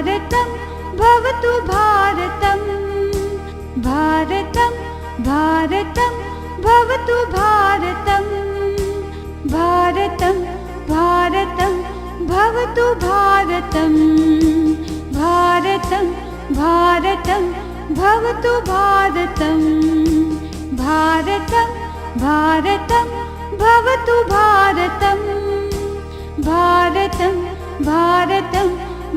भारतं भवतु भारतं भारतं भारतं भवतु भारतं भारतं भारतं भवतु भारतं भारतं भारतं भवतु भारतं भारतं भारतं भवतु भारतं भारतं भारतं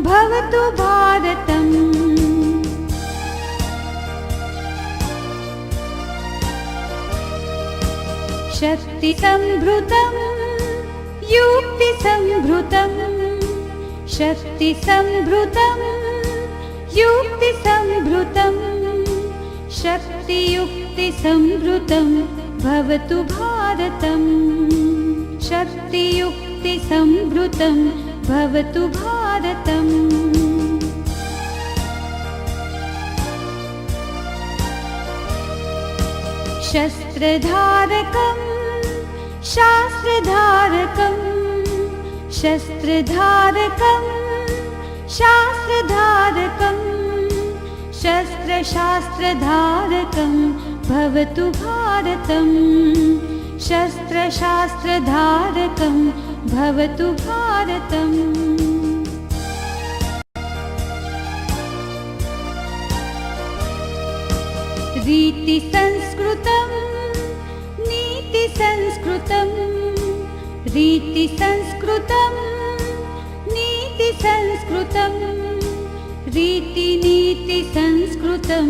भवतु भारतम् शक्तिसंभृतं युक्तिसंभृतं शक्तिसंभृतं युक्तिसंभृतं शक्तियुक्तिसंभृतं भवतु भारतं शक्तियुक्तिसंभृतं भवतु भारतम् शस्त्रधारकं शास्त्रधारकं शस्त्रधारकं शास्त्रधारकं शस्त्रशास्त्रधारकं भवतु भारतं शस्त्रशास्त्रधारकं भवतु भारतम् रीतिसंस्कृतं नीतिसंस्कृतं रीतिसंस्कृतं नीतिसंस्कृतं रीतिनीतिसंस्कृतं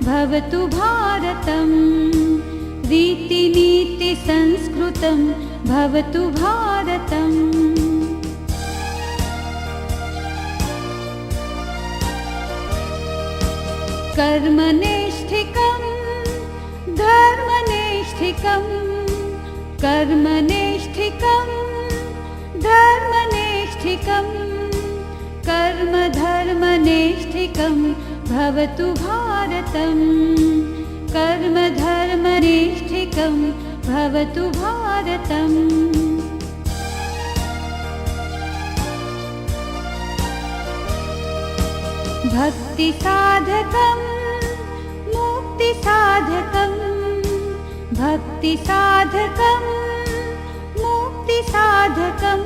भवतु भारतं रीतिनीतिसंस्कृतं भवतु भारतम् कर्मनिष्ठिकं धर्मनिष्ठिकं कर्मनिष्ठिकं धर्मनिष्ठिकं कर्मधर्मनिष्ठिकं भवतु भारतं कर्मधर्मनिष्ठिकं भवतु भारतम् भक्तिसाधकं मुक्तिसाधकं भक्तिसाधकं मुक्तिसाधकं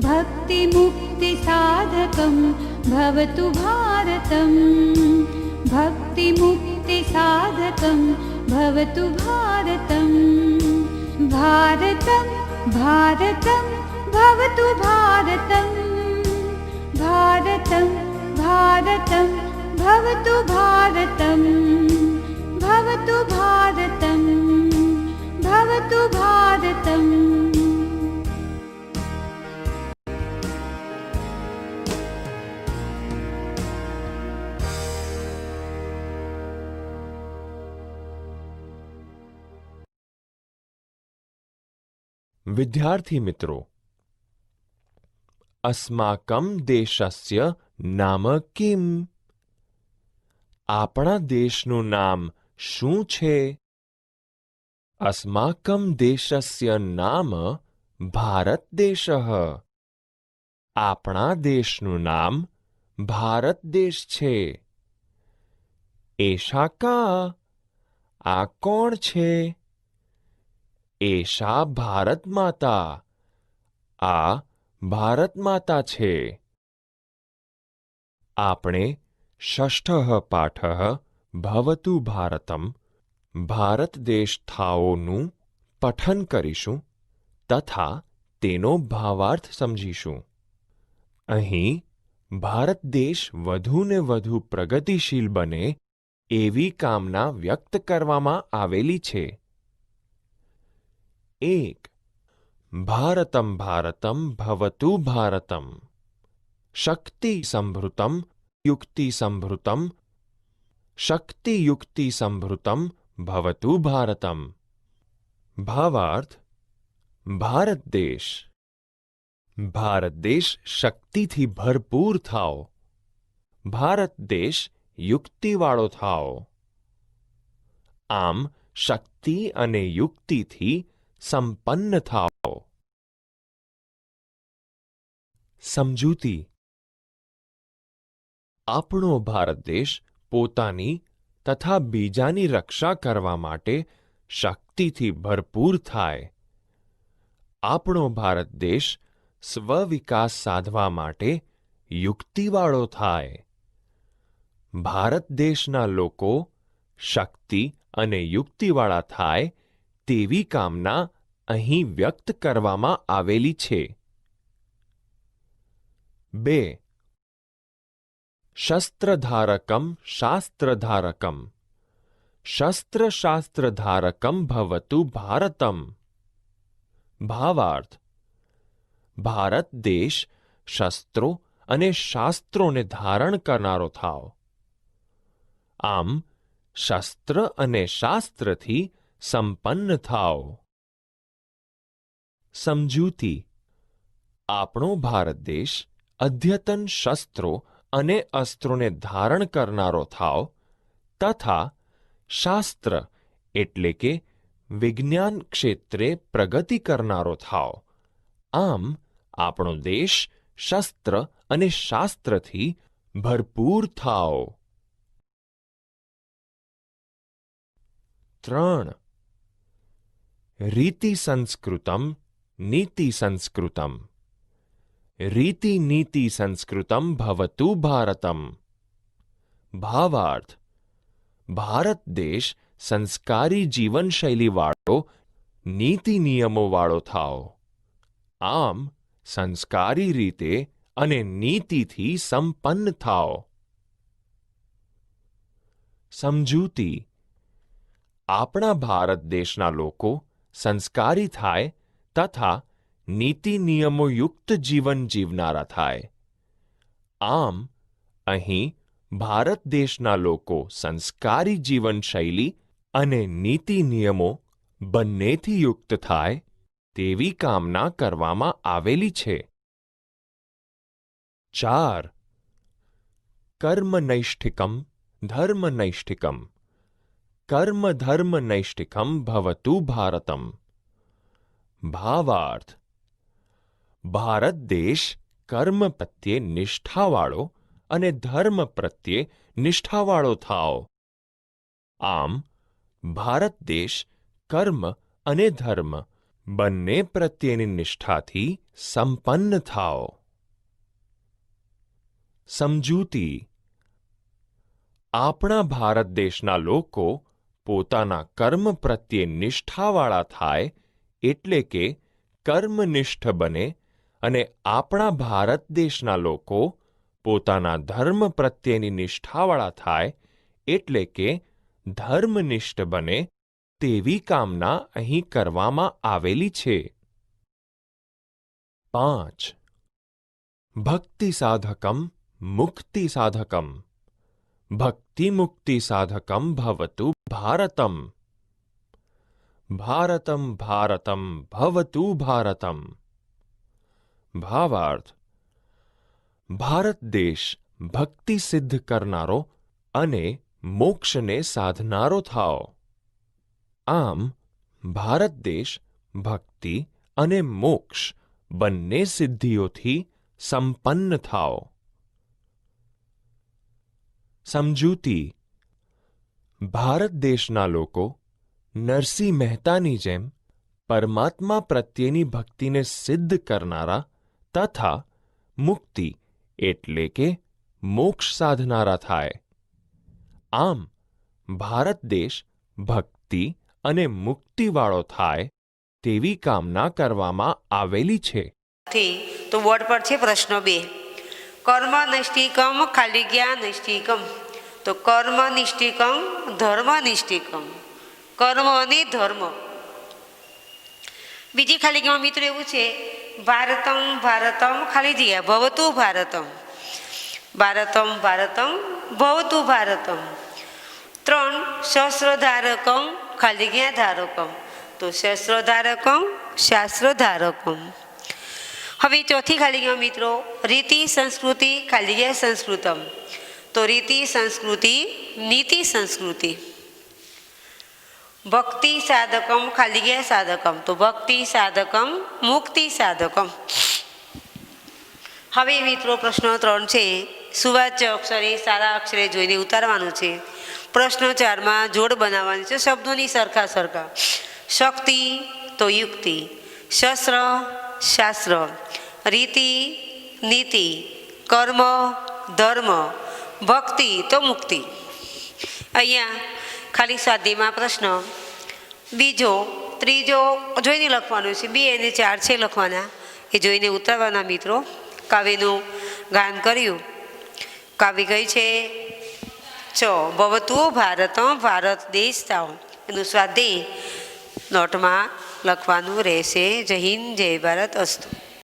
भक्तिमुक्तिसाधकं भवतु भारतं भक्तिमुक्तिसाधकं भवतु भारतं भारतं भारतं भवतु भारतं भारतं भारतं भवतु भारतं भवतु भारतं भवतु भारतम् विद्यार्थी मित्रों, अस्माकं देशस्य नाम किम? આપણા દેશનું નામ શું છે? अस्माकं देशस्य नाम भारत देशः। આપણા દેશનું નામ ભારત દેશ છે। એશા કા? આ કોણ છે? એશા ભારત માતા। આ ભારત માતા છે। આપણે षष्ठः पाठः भवतु भारतम् भारत देश थाओનું પઠન કરીશું તથા તેનો ભાવાર્થ સમજીશું। અહીં ભારત દેશ વધુ ને વધુ પ્રગતિશીલ બને એવી કામના વ્યક્ત કરવામાં આવેલી છે। 1. ભારતમ ભારતમ ભવતુ ભારતમ શક્તિ સંભૃતમ युक्ति संभृतम शक्ति युक्ति संभृतम भवतु भारतम। भावार्थ भारत देश शक्ति थी भरपूर थाओ। भारत देश युक्ति वाळो थाओ। आम शक्ति अने युक्ति थी संपन्न थाओ। समजूती આપણો ભારત દેશ પોતાની તથા બીજાની રક્ષા કરવા માટે શક્તિથી ભરપૂર થાય. આપણો ભારત દેશ સ્વવિકાસ સાધવા માટે યુક્તિવાળો થાય. ભારત દેશના લોકો શક્તિ અને યુક્તિવાળા થાય તેવી કામના અહીં વ્યક્ત કરવામાં આવેલી છે. 2. શસ્ત્રધારકમ શાસ્ત્રધારકમ શસ્ત્રશાસ્ત્રધારકમ ભવતુ ભારતમ. ભાવાર્થ: ભારત દેશ શસ્ત્રો અને શાસ્ત્રોને ધારણ કરનારો થાવ. આમ શસ્ત્ર અને શાસ્ત્રથી સંપન્ન થાવ. સમજૂતી: આપણો ભારત દેશ અદ્યતન શસ્ત્રો અને અસ્ત્રોને ધારણ કરનારો થાવ તથા શાસ્ત્ર એટલે કે વિજ્ઞાન ક્ષેત્રે પ્રગતિ કરનારો થાવ. આમ આપણો દેશ શસ્ત્ર અને શાસ્ત્રથી ભરપૂર થાવ. 3. રીતિ સંસ્કૃતમ નીતિ સંસ્કૃતમ રીતિ નીતિ સંસ્કૃતમ ભવતુ ભારતમ. ભાવાર્થ: ભારત દેશ સંસ્કારી જીવનશૈલીવાળો નીતિ નિયમોવાળો થાવ. આમ સંસ્કારી રીતે અને નીતિથી સંપન્ન થાવ. સમજૂતી: આપણા ભારત દેશના લોકો સંસ્કારી થાય તથા નીતિ નિયમોયુક્ત જીવન જીવનારા થાય. આમ અહીં ભારત દેશના લોકો સંસ્કારી જીવનશૈલી અને નીતિ નિયમો બંનેથી યુક્ત થાય તેવી કામના કરવામાં આવેલી છે. 4. કર્મનૈષ્ઠિકમ ધર્મનૈષ્ઠિકમ કર્મ ધર્મનૈષ્ઠિકમ ભવતુ ભારતમ. ભાવાર્થ: ભારત દેશ કર્મ પ્રત્યે નિષ્ઠાવાળો અને ધર્મ પ્રત્યે નિષ્ઠાવાળો થાવ. આમ ભારત દેશ કર્મ અને ધર્મ બંને પ્રત્યેની નિષ્ઠાથી સંપન્ન થાવ. સમજૂતી: આપણા ભારત દેશના લોકો પોતાના કર્મ પ્રત્યે નિષ્ઠાવાળા થાય એટલે કે કર્મનિષ્ઠ બને અને આપણા ભારત દેશના લોકો પોતાના ધર્મ પ્રત્યેની નિષ્ઠાવાળા થાય એટલે કે ધર્મનિષ્ઠ બને તેવી કામના અહીં કરવામાં આવેલી છે. 5. ભક્તિ સાધકમ મુક્તિ સાધકમ ભક્તિ મુક્તિ સાધકમ ભવતુ ભારતમ. ભારતમ ભારતમ ભવતુ ભારતમ. ભાવાર્થ: ભારત દેશ ભક્તિ સિદ્ધ કરનારો અને મોક્ષને સાધનારો થાવ. આમ ભારત દેશ ભક્તિ અને મોક્ષ બંને સિદ્ધિઓથી સંપન્ન થાવ. સમજૂતી: ભારત દેશના લોકો નરસિંહ મહેતાની જેમ પરમાત્મા પ્રત્યેની ભક્તિને સિદ્ધ કરનારા તથા મુક્તિ એટલે કે મોક્ષ સાધનારા થાય. આમ ભારત દેશ ભક્તિ અને મુક્તિવાળો થાય તેવી કામના કરવામાં આવેલી છે. તો બોર્ડ પર છે પ્રશ્ન 2. કર્મ નિષ્ઠિકમ ખાલી જ્ઞાન નિષ્ઠિકમ. તો કર્મ નિષ્ઠિકમ ધર્મ નિષ્ઠિકમ કર્મ અને ધર્મ. બીજી ખાલી જ્ઞાન મિત્રો એવું છે ભારતમ ભારતમ ખાલી જગ્યા ભવતુ ભારતમ. ભારતમ ભારતમ ભવતુ ભારતમ. 3. શસ્ત્રધારકમ ખાલી જ્ઞાન ધારકમ. તો શસ્ત્રધારકમ શાસ્ત્રધારકમ. હવે ચોથી ખાલી ગયા મિત્રો રીતિ સંસ્કૃતિ ખાલી ગયા સંસ્કૃતમ. તો રીતિ સંસ્કૃતિ નીતિ સંસ્કૃતિ. ભક્તિ સાધકમ ખાલી ગયા સાધકમ. તો ભક્તિ સાધકમ મુક્તિ સાધકમ. હવે મિત્રો પ્રશ્ન 3 છે સુવાચ્ય અક્ષરે સારા અક્ષરે જોઈને ઉતારવાનું છે. પ્રશ્નો 4માં જોડ બનાવવાની છે શબ્દોની સરખા સરખા. શક્તિ તો યુક્તિ, શસ્ત્ર શાસ્ત્ર, રીતિ નીતિ, કર્મ ધર્મ, ભક્તિ તો મુક્તિ. અહીંયા ખાલી સ્વાધ્યાયમાં પ્રશ્ન બીજો ત્રીજો જોઈને લખવાનું છે. 2 અને 4 છે લખવાના, એ જોઈને ઉતારવાના મિત્રો. કાવ્યનું ગાન કર્યું. કાવ્ય કઈ છે? ભવતુ ભારતમ ભારત દેશ થાવ. એનું સ્વાધ્યાય નોટમાં લખવાનું રહેશે. જય હિન્દ જય ભારત અસ્તુ.